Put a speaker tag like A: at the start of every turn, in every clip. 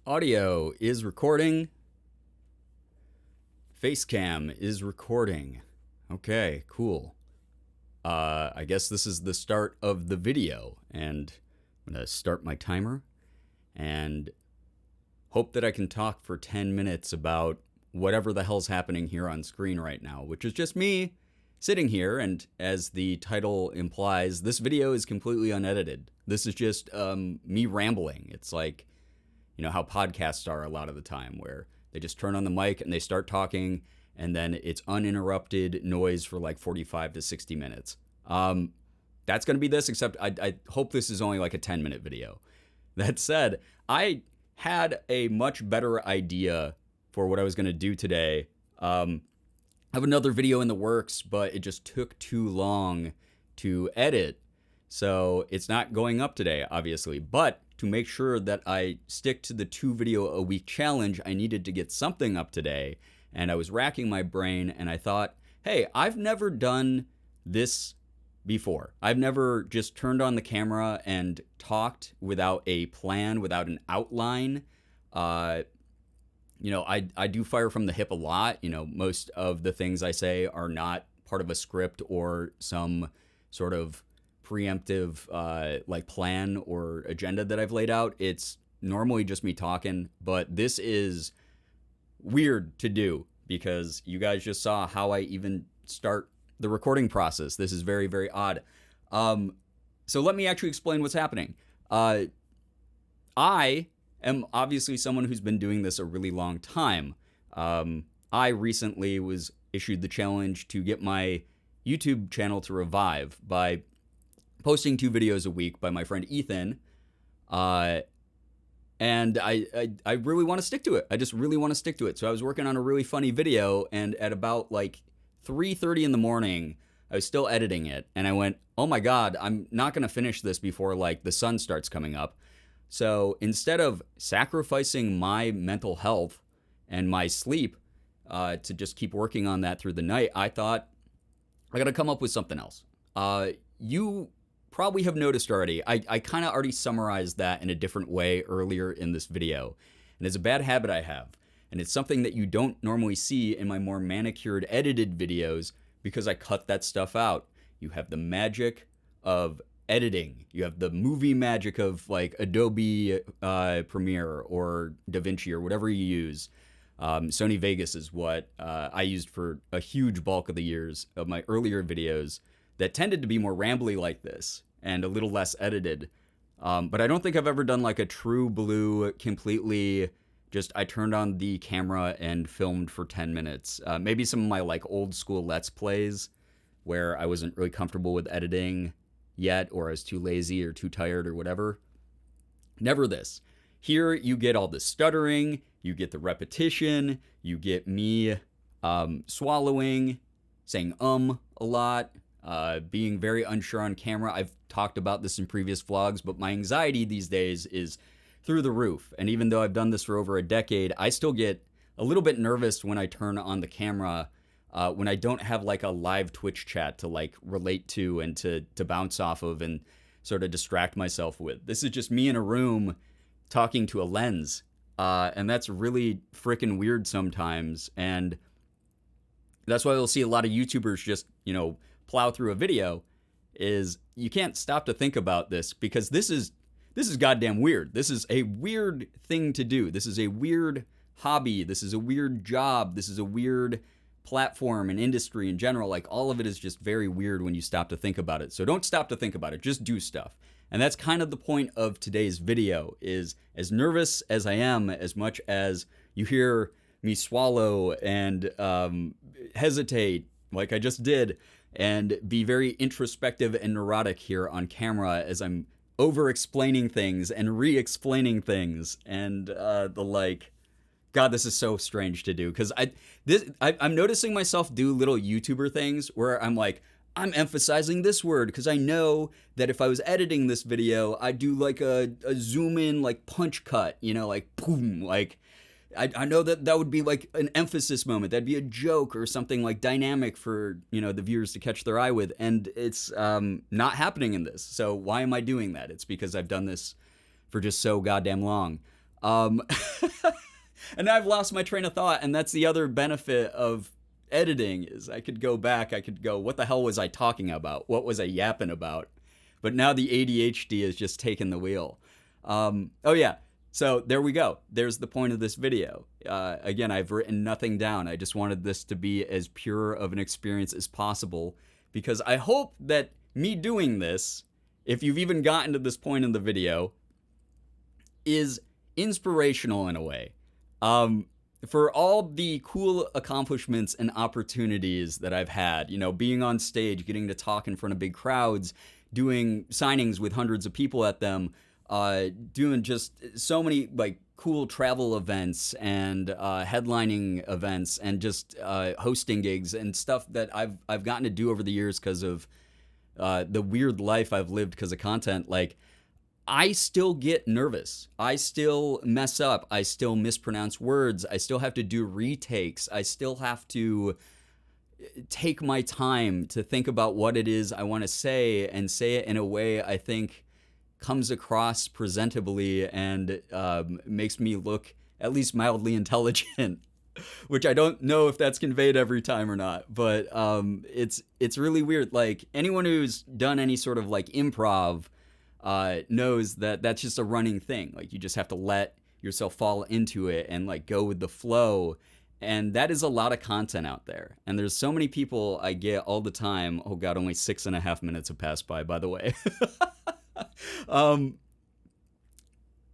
A: Audio is recording. Facecam is recording. Okay, cool. I guess this is the start of the video, and I'm going to start my timer and hope that I can talk for 10 minutes about whatever the hell's happening here on screen right now, which is just me sitting here, and as the title implies, this video is completely unedited. This is just me rambling. It's like, you know, how podcasts are a lot of the time, where they just turn on the mic and they start talking, and then it's uninterrupted noise for like 45 to 60 minutes. That's going to be this, except I hope this is only like a 10-minute video. That said, I had a much better idea for what I was going to do today. I have another video in the works, but it just took too long to edit. So it's not going up today, obviously. But to make sure that I stick to the 2-video-a-week challenge, I needed to get something up today. And I was racking my brain, and I thought, hey, I've never done this before. I've never just turned on the camera and talked without a plan, without an outline. You know, I do fire from the hip a lot. You know, most of the things I say are not part of a script or some sort of preemptive like plan or agenda that I've laid out. It's normally just me talking, but this is weird to do because you guys just saw how I even start the recording process. This is very, very odd. So let me actually explain what's happening. I am obviously someone who's been doing this a really long time. I recently was issued the challenge to get my YouTube channel to revive by posting 2 videos a week by my friend Ethan. And I really want to stick to it. I just really want to stick to it. So I was working on a really funny video, and at about like 3:30 in the morning, I was still editing it, and I went, oh my God, I'm not going to finish this before like the sun starts coming up. So instead of sacrificing my mental health and my sleep to just keep working on that through the night, I thought I got to come up with something else. You probably have noticed already, I kind of already summarized that in a different way earlier in this video. And it's a bad habit I have. And it's something that you don't normally see in my more manicured edited videos because I cut that stuff out. You have the magic of editing. You have the movie magic of like Adobe Premiere or DaVinci or whatever you use. Sony Vegas is what I used for a huge bulk of the years of my earlier videos that tended to be more rambly like this and a little less edited. But I don't think I've ever done like a true blue, completely just I turned on the camera and filmed for 10 minutes. Maybe some of my like old school Let's Plays where I wasn't really comfortable with editing yet, or I was too lazy or too tired or whatever. Never this. Here you get all the stuttering, you get the repetition, you get me swallowing, saying a lot, being very unsure on camera. I've talked about this in previous vlogs, but my anxiety these days is through the roof. And even though I've done this for over a decade, I still get a little bit nervous when I turn on the camera, when I don't have like a live Twitch chat to like relate to and to bounce off of and sort of distract myself with. This is just me in a room talking to a lens. And that's really freaking weird sometimes. And that's why we'll see a lot of YouTubers just, you know, plow through a video. Is you can't stop to think about this because this is goddamn weird. This is a weird thing to do. This is a weird hobby. This is a weird job. This is a weird platform and industry in general. Like all of it is just very weird when you stop to think about it. So don't stop to think about it. Just do stuff. And that's kind of the point of today's video, is as nervous as I am, as much as you hear me swallow and hesitate like I just did, and be very introspective and neurotic here on camera as I'm over-explaining things and re-explaining things and the like. God, this is so strange to do because I'm noticing myself do little YouTuber things where I'm like, I'm emphasizing this word because I know that if I was editing this video, I'd do like a zoom in, like punch cut, you know, like boom, like I know that would be like an emphasis moment. That'd be a joke or something like dynamic for, you know, the viewers to catch their eye with. And it's not happening in this. So why am I doing that? It's because I've done this for just so goddamn long. Um, and I've lost my train of thought, and that's the other benefit of editing is I could go back, I could go, what the hell was I talking about? What was I yapping about? But now the ADHD has just taken the wheel. Oh yeah, so there we go. There's the point of this video. Again, I've written nothing down. I just wanted this to be as pure of an experience as possible, because I hope that me doing this, if you've even gotten to this point in the video, is inspirational in a way. For all the cool accomplishments and opportunities that I've had, you know, being on stage, getting to talk in front of big crowds, doing signings with hundreds of people at them, doing just so many like cool travel events and headlining events and just hosting gigs and stuff that I've gotten to do over the years because of the weird life I've lived because of content. Like, I still get nervous. I still mess up. I still mispronounce words. I still have to do retakes. I still have to take my time to think about what it is I want to say and say it in a way I think comes across presentably and makes me look at least mildly intelligent, which I don't know if that's conveyed every time or not. But it's really weird. Like, anyone who's done any sort of like improv knows that that's just a running thing. Like, you just have to let yourself fall into it and like go with the flow. And that is a lot of content out there. And there's so many people I get all the time. Oh God, only 6.5 minutes have passed by the way.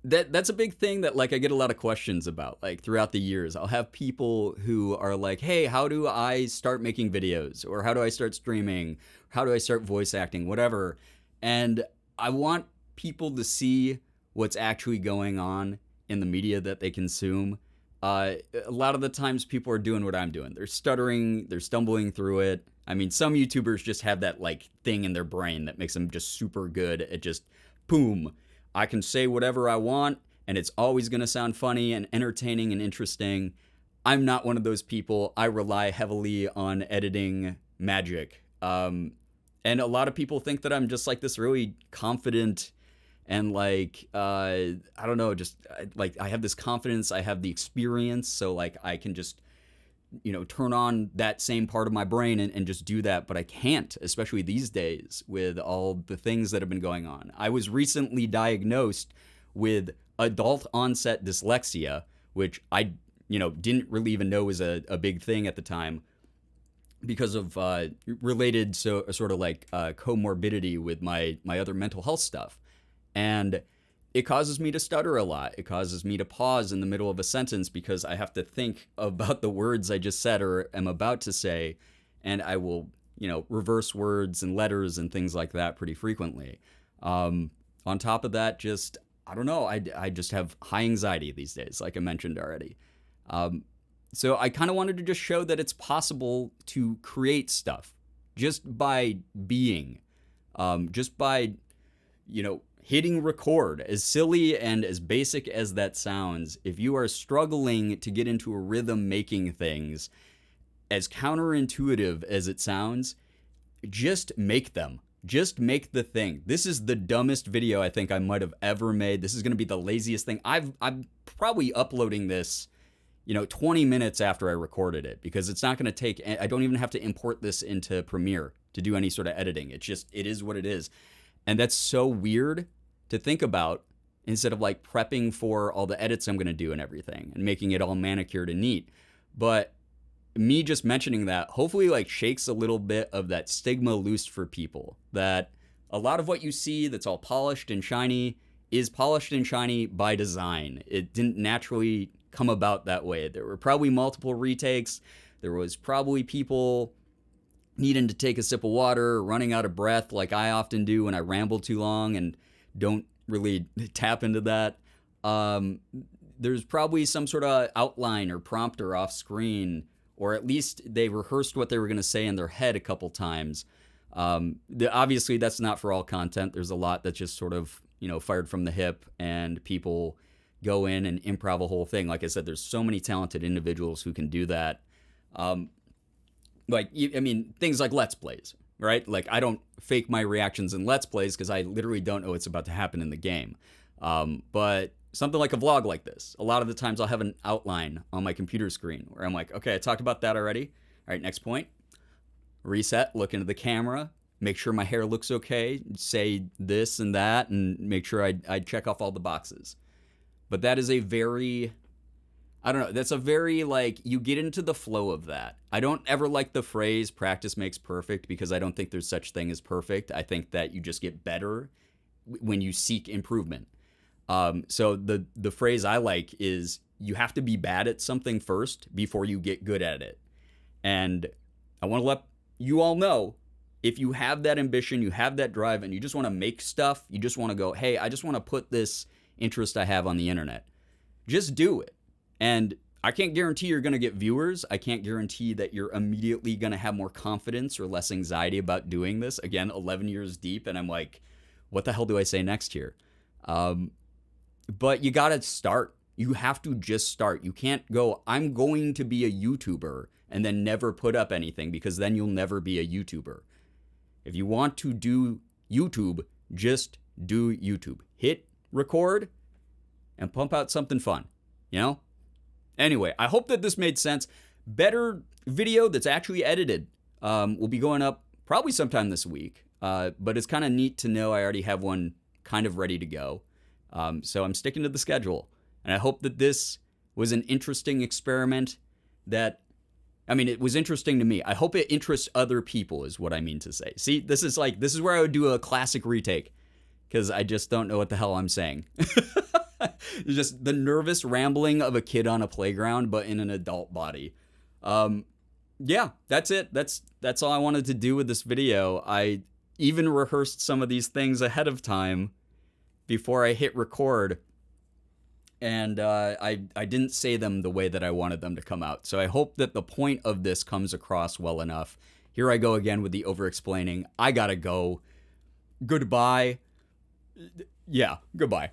A: That's a big thing that like I get a lot of questions about, like throughout the years. I'll have people who are like, hey, how do I start making videos? Or how do I start streaming? How do I start voice acting? Whatever. And I want people to see what's actually going on in the media that they consume. A lot of the times people are doing what I'm doing. They're stuttering, they're stumbling through it. I mean, some YouTubers just have that like thing in their brain that makes them just super good at just, boom, I can say whatever I want and it's always going to sound funny and entertaining and interesting. I'm not one of those people. I rely heavily on editing magic. And a lot of people think that I'm just like this really confident and like, I don't know, just like I have this confidence, I have the experience. So like I can just, you know, turn on that same part of my brain and just do that. But I can't, especially these days with all the things that have been going on. I was recently diagnosed with adult onset dyslexia, which I, you know, didn't really even know was a big thing at the time, because of related sort of like comorbidity with my other mental health stuff. And it causes me to stutter a lot. It causes me to pause in the middle of a sentence because I have to think about the words I just said or am about to say, and I will, you know, reverse words and letters and things like that pretty frequently. On top of that, just, I don't know, I just have high anxiety these days, like I mentioned already. So I kind of wanted to just show that it's possible to create stuff just by being, just by, you know, hitting record. As silly and as basic as that sounds, if you are struggling to get into a rhythm making things, as counterintuitive as it sounds, just make them. Just make the thing. This is the dumbest video I think I might have ever made. This is going to be the laziest thing. I'm probably uploading this, you know, 20 minutes after I recorded it, because it's not going to take, I don't even have to import this into Premiere to do any sort of editing. It's just, it is what it is. And that's so weird to think about, instead of like prepping for all the edits I'm going to do and everything and making it all manicured and neat. But me just mentioning that hopefully like shakes a little bit of that stigma loose for people, that a lot of what you see that's all polished and shiny is polished and shiny by design. It didn't naturally come about that way. There were probably multiple retakes. There was probably people needing to take a sip of water, running out of breath like I often do when I ramble too long and don't really tap into that. There's probably some sort of outline or prompter off screen, or at least they rehearsed what they were going to say in their head a couple times. Obviously, that's not for all content. There's a lot that's just sort of, you know, fired from the hip, and people go in and improv a whole thing. Like I said, there's so many talented individuals who can do that. Like, I mean, things like Let's Plays, right? Like, I don't fake my reactions in Let's Plays because I literally don't know what's about to happen in the game. But something like a vlog like this. A lot of the times I'll have an outline on my computer screen where I'm like, okay, I talked about that already. All right, next point. Reset, look into the camera, make sure my hair looks okay, say this and that, and make sure I check off all the boxes. But that is a very, I don't know, that's a very, like, you get into the flow of that. I don't ever like the phrase practice makes perfect because I don't think there's such thing as perfect. I think that you just get better when you seek improvement. So the phrase I like is you have to be bad at something first before you get good at it. And I want to let you all know, if you have that ambition, you have that drive, and you just want to make stuff, you just want to go, hey, I just want to put this interest I have on the internet. Just do it. And I can't guarantee you're going to get viewers. I can't guarantee that you're immediately going to have more confidence or less anxiety about doing this. Again, 11 years deep, and I'm like, what the hell do I say next here? But you got to start. You have to just start. You can't go, I'm going to be a YouTuber and then never put up anything, because then you'll never be a YouTuber. If you want to do YouTube, just do YouTube. Hit record and pump out something fun, you know? Anyway, I hope that this made sense. Better video that's actually edited will be going up probably sometime this week. But it's kind of neat to know I already have one kind of ready to go. So I'm sticking to the schedule. And I hope that this was an interesting experiment that, I mean, it was interesting to me. I hope it interests other people is what I mean to say. See, this is where I would do a classic retake, because I just don't know what the hell I'm saying. It's just the nervous rambling of a kid on a playground, but in an adult body. Yeah, that's it. That's all I wanted to do with this video. I even rehearsed some of these things ahead of time before I hit record. And I didn't say them the way that I wanted them to come out. So I hope that the point of this comes across well enough. Here I go again with the over-explaining. I gotta go. Goodbye. Yeah, goodbye.